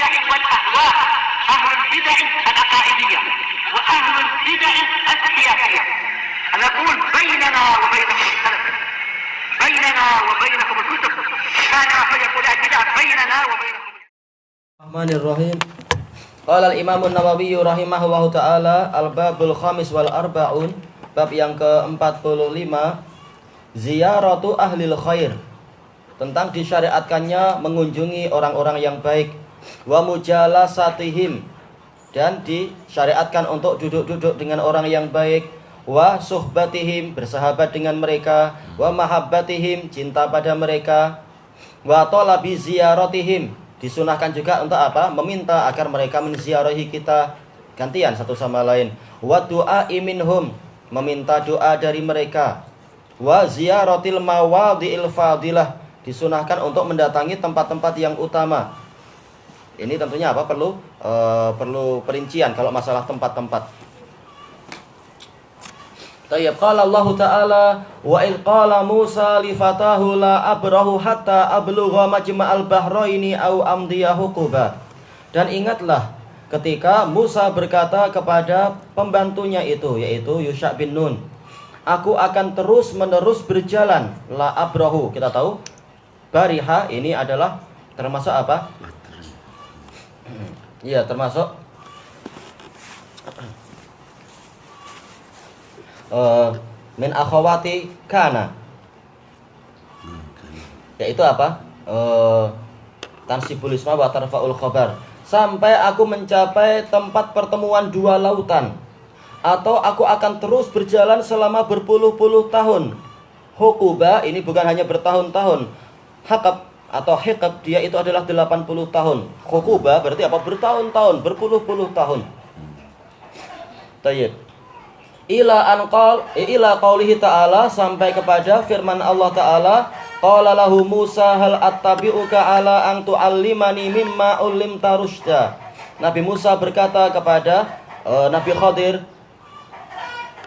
البدع والأهواء، أهل البدع العقائدية وأهل البدع السياسية. نقول بيننا وبينكم السلف، بيننا وبينكم الكتب، كان فيقول البدع بيننا وبينكم. Bismillahirrahmanirrahim. Qala al-Imam an-Nawawi rahimahullahu taala al-babul khamis wal arba'un, bab yang ke-45, ziyaratu ahlil khair, tentang disyariatkannya mengunjungi orang-orang yang baik, wa mujalasatihim, dan disyariatkan untuk duduk-duduk dengan orang yang baik, wa suhbatihim, bersahabat dengan mereka, wa mahabbatihim, cinta pada mereka, wa talabi ziyaratihim, disunahkan juga untuk apa? Meminta agar mereka menziarahi kita gantian satu sama lain. Wa du'a'i minhum, meminta doa dari mereka. Wa ziyaratil mawadhi'il fadilah, disunahkan untuk mendatangi tempat-tempat yang utama. Ini tentunya apa? Perlu perincian kalau masalah tempat-tempat. Tayyib, qala Allah Ta'ala wa il qala Musa li fatahu la abrahu hatta ablugha majma'al bahraini au amdiya huquba. Dan ingatlah ketika Musa berkata kepada pembantunya itu, yaitu Yusha bin Nun, aku akan terus-menerus berjalan. La abrahu, kita tahu bariha ini adalah termasuk apa? Iya, termasuk min akhawati kana, yaitu apa? Tansibul isma wa tarfa'ul khabar. Sampai aku mencapai tempat pertemuan dua lautan, atau aku akan terus berjalan selama berpuluh-puluh tahun. Hukuba ini bukan hanya bertahun-tahun. Hakab atau hikab dia itu adalah 80 tahun. Hukuba berarti apa? Bertahun-tahun, berpuluh-puluh tahun. Tayyib. Ila qaulihi ta'ala, sampai kepada firman Allah Ta'ala, qala lahu Musa hal attabi'uka ala an tu'allimani mimma ullimta rusyda. Nabi Musa berkata kepada Nabi Khadir,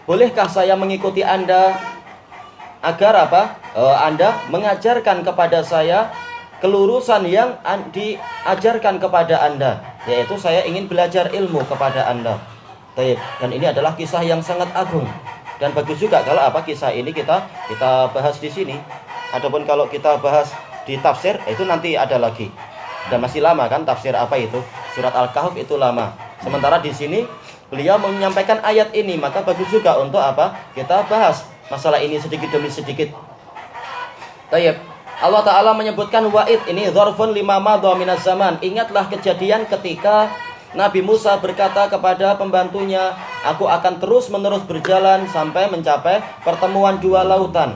bolehkah saya mengikuti Anda agar apa? Anda mengajarkan kepada saya kelurusan yang diajarkan kepada Anda, yaitu saya ingin belajar ilmu kepada Anda. Dan ini adalah kisah yang sangat agung, dan bagus juga kalau apa kisah ini kita bahas di sini. Adapun kalau kita bahas di tafsir itu nanti ada lagi, dan masih lama kan tafsir apa itu surat Al-Kahf itu lama. Sementara di sini beliau menyampaikan ayat ini, maka bagus juga untuk apa kita bahas masalah ini sedikit demi sedikit. Tayyib. Allah Ta'ala menyebutkan wa'id, ini dzarfun lima madha minaz zaman. Ingatlah kejadian ketika Nabi Musa berkata kepada pembantunya, aku akan terus-menerus berjalan sampai mencapai pertemuan dua lautan.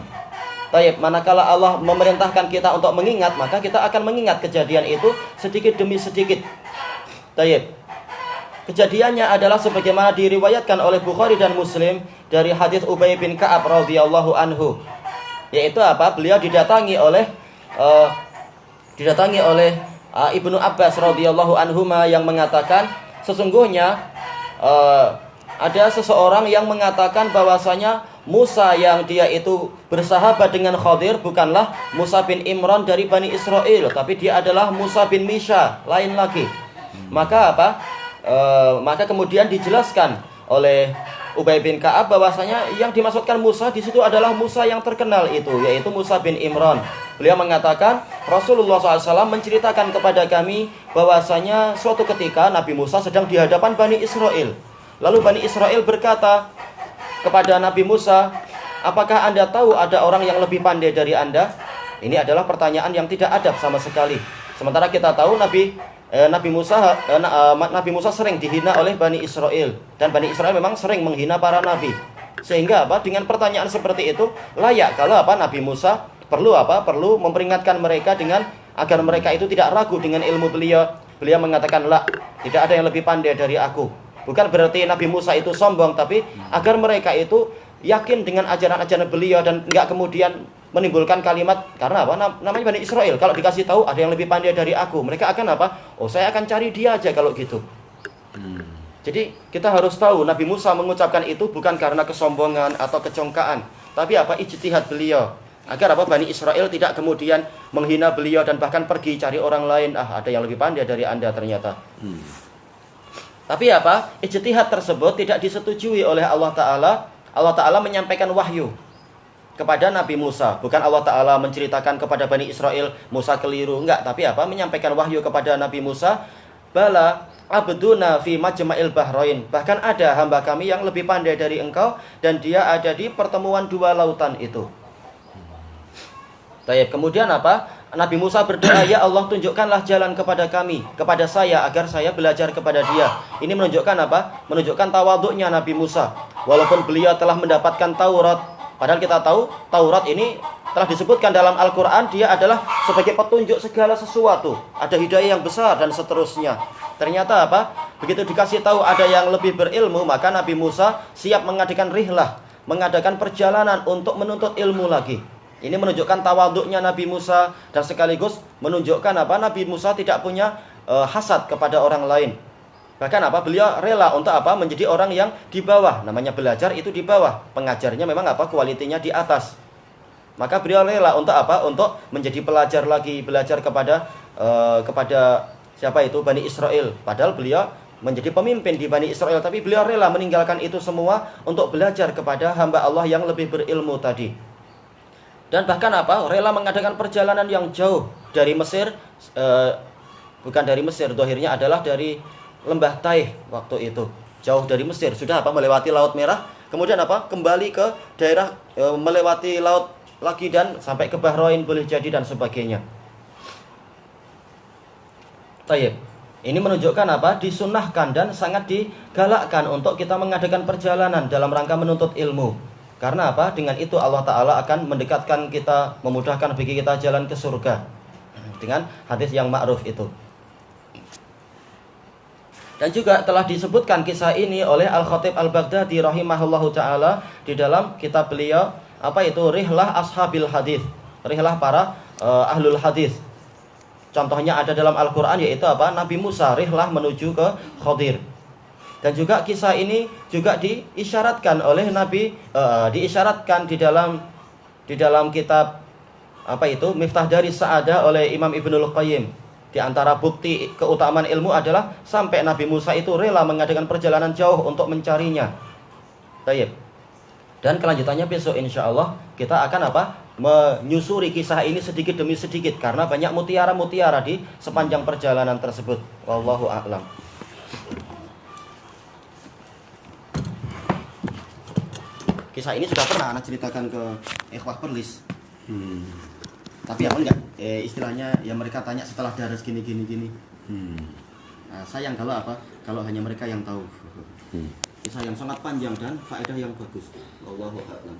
Tayyib, manakala Allah memerintahkan kita untuk mengingat, maka kita akan mengingat kejadian itu sedikit demi sedikit. Tayyib. Kejadiannya adalah sebagaimana diriwayatkan oleh Bukhari dan Muslim dari hadis Ubay bin Ka'ab radhiyallahu anhu, yaitu apa? Beliau didatangi oleh Ibnu Abbas radhiyallahu anhuma yang mengatakan, sesungguhnya ada seseorang yang mengatakan bahwasanya Musa yang dia itu bersahabat dengan Khadir bukanlah Musa bin Imran dari Bani Israel, tapi dia adalah Musa bin Misha, lain lagi. Maka apa? Maka kemudian dijelaskan oleh Ubay bin Ka'ab bahwasanya yang dimaksudkan Musa di situ adalah Musa yang terkenal itu, yaitu Musa bin Imran. Beliau mengatakan Rasulullah SAW menceritakan kepada kami bahwasanya suatu ketika Nabi Musa sedang di hadapan Bani Israel. Lalu Bani Israel berkata kepada Nabi Musa, apakah Anda tahu ada orang yang lebih pandai dari Anda? Ini adalah pertanyaan yang tidak adab sama sekali. Sementara kita tahu Nabi Musa sering dihina oleh Bani Israel, dan Bani Israel memang sering menghina para nabi. Sehingga apa? Dengan pertanyaan seperti itu layak kalau apa? Nabi Musa perlu memperingatkan mereka dengan agar mereka itu tidak ragu dengan ilmu beliau. Beliau mengatakan, "La, tidak ada yang lebih pandai dari aku." Bukan berarti Nabi Musa itu sombong, tapi agar mereka itu yakin dengan ajaran-ajaran beliau dan enggak kemudian menimbulkan kalimat, karena apa? Namanya Bani Israel, kalau dikasih tahu ada yang lebih pandai dari aku, mereka akan apa? Oh, saya akan cari dia aja kalau gitu. Jadi kita harus tahu Nabi Musa mengucapkan itu bukan karena kesombongan atau kecongkaan, tapi apa? Ijtihad beliau. Agar apa? Bani Israel tidak kemudian menghina beliau dan bahkan pergi cari orang lain. Ada yang lebih pandai dari Anda ternyata. Tapi apa? Ijtihad tersebut tidak disetujui oleh Allah Ta'ala. Allah Ta'ala menyampaikan wahyu kepada Nabi Musa. Bukan Allah Ta'ala menceritakan kepada Bani Israel Musa keliru. Enggak, tapi apa? Menyampaikan wahyu kepada Nabi Musa. Bala abduna fi majma'il bahrain. Bahkan ada hamba kami yang lebih pandai dari engkau, dan dia ada di pertemuan dua lautan itu. Baik, kemudian apa? Nabi Musa berdoa, ya Allah, tunjukkanlah jalan kepada kami, kepada saya, agar saya belajar kepada dia. Ini menunjukkan apa? Menunjukkan tawaduknya Nabi Musa. Walaupun beliau telah mendapatkan Taurat, padahal kita tahu Taurat ini telah disebutkan dalam Al-Quran, dia adalah sebagai petunjuk segala sesuatu. Ada hidayah yang besar dan seterusnya. Ternyata apa? Begitu dikasih tahu ada yang lebih berilmu, maka Nabi Musa siap mengadakan rihlah, mengadakan perjalanan untuk menuntut ilmu lagi. Ini menunjukkan tawaduknya Nabi Musa, dan sekaligus menunjukkan apa? Nabi Musa tidak punya hasad kepada orang lain. Bahkan apa? Beliau rela untuk apa? Menjadi orang yang di bawah. Namanya belajar itu di bawah. Pengajarnya memang apa? Kualitinya di atas. Maka beliau rela untuk apa? Untuk menjadi pelajar lagi, belajar kepada siapa itu? Bani Israel. Padahal beliau menjadi pemimpin di Bani Israel, tapi beliau rela meninggalkan itu semua untuk belajar kepada hamba Allah yang lebih berilmu tadi. Dan bahkan apa? Rela mengadakan perjalanan yang jauh dari Mesir, bukan dari Mesir, dohirnya adalah dari lembah Taih waktu itu. Jauh dari Mesir, sudah apa? Melewati Laut Merah, kemudian apa? Kembali ke daerah, melewati laut lagi dan sampai ke Bahrain boleh jadi dan sebagainya. Taib. Ini menunjukkan apa? Disunahkan dan sangat digalakkan untuk kita mengadakan perjalanan dalam rangka menuntut ilmu. Karena apa? Dengan itu Allah Ta'ala akan mendekatkan kita, memudahkan bagi kita jalan ke surga. Dengan hadis yang ma'ruf itu. Dan juga telah disebutkan kisah ini oleh Al-Khatib Al-Baghdadi rahimahullahu ta'ala di dalam kitab beliau, apa itu? Rihlah Ashabil Hadis. Rihlah para ahlul hadis. Contohnya ada dalam Al-Quran, yaitu apa? Nabi Musa rihlah menuju ke Khadir. Dan juga kisah ini juga diisyaratkan oleh Nabi, diisyaratkan di dalam kitab apa itu? Miftah dari Sa'adah oleh Imam Ibnul Qayyim. Di antara bukti keutamaan ilmu adalah sampai Nabi Musa itu rela mengadakan perjalanan jauh untuk mencarinya. Baik. Dan kelanjutannya besok insya Allah kita akan apa? Menyusuri kisah ini sedikit demi sedikit, karena banyak mutiara-mutiara di sepanjang perjalanan tersebut. Wallahu a'lam. Kisah ini sudah pernah anak ceritakan ke Ikhwah Perlis. Tapi apa enggak? Istilahnya ya mereka tanya setelah daras gini. Nah, sayang kalau apa? Kalau hanya mereka yang tahu. Kisah yang sangat panjang dan faedah yang bagus. Wallahu a'lam.